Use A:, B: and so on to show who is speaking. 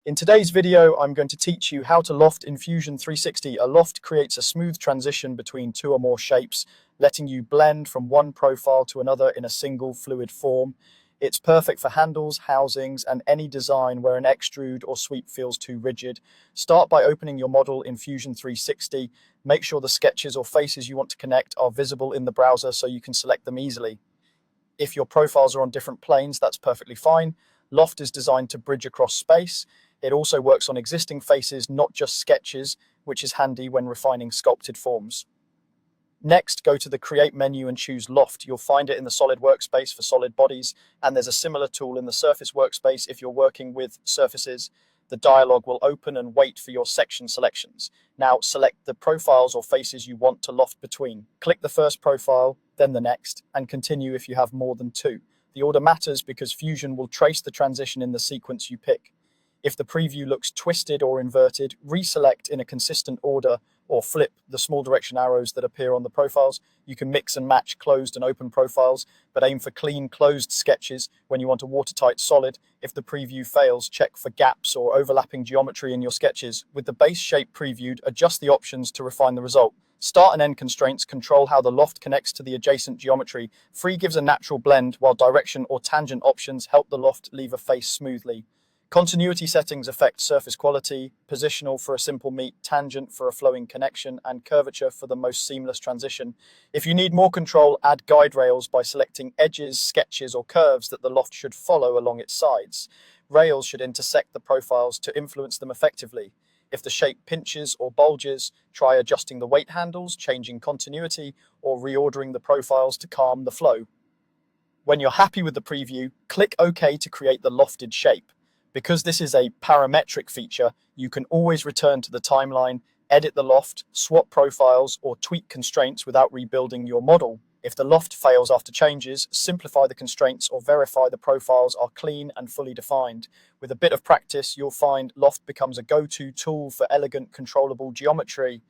A: In today's video, I'm going to teach you how to loft in Fusion 360. A loft creates a smooth transition between two or more shapes, letting you blend from one profile to another in a single fluid form. It's perfect for handles, housings, and any design where an extrude or sweep feels too rigid. Start by opening your model in Fusion 360. Make sure the sketches or faces you want to connect are visible in the browser so you can select them easily. If your profiles are on different planes, that's perfectly fine. Loft is designed to bridge across space. It also works on existing faces, not just sketches, which is handy when refining sculpted forms. Next, go to the Create menu and choose Loft. You'll find it in the Solid workspace for solid bodies, and there's a similar tool in the Surface workspace if you're working with surfaces. The dialog will open and wait for your section selections. Now select the profiles or faces you want to loft between. Click the first profile, then the next, and continue if you have more than two. The order matters because Fusion will trace the transition in the sequence you pick. If the preview looks twisted or inverted, reselect in a consistent order or flip the small direction arrows that appear on the profiles. You can mix and match closed and open profiles, but aim for clean, closed sketches when you want a watertight solid. If the preview fails, check for gaps or overlapping geometry in your sketches. With the base shape previewed, adjust the options to refine the result. Start and end constraints control how the loft connects to the adjacent geometry. Free gives a natural blend, while direction or tangent options help the loft leave a face smoothly. Continuity settings affect surface quality, positional for a simple meet, tangent for a flowing connection, and curvature for the most seamless transition. If you need more control, add guide rails by selecting edges, sketches, or curves that the loft should follow along its sides. Rails should intersect the profiles to influence them effectively. If the shape pinches or bulges, try adjusting the weight handles, changing continuity, or reordering the profiles to calm the flow. When you're happy with the preview, click OK to create the lofted shape. Because this is a parametric feature, you can always return to the timeline, edit the loft, swap profiles, or tweak constraints without rebuilding your model. If the loft fails after changes, simplify the constraints or verify the profiles are clean and fully defined. With a bit of practice, you'll find Loft becomes a go-to tool for elegant, controllable geometry.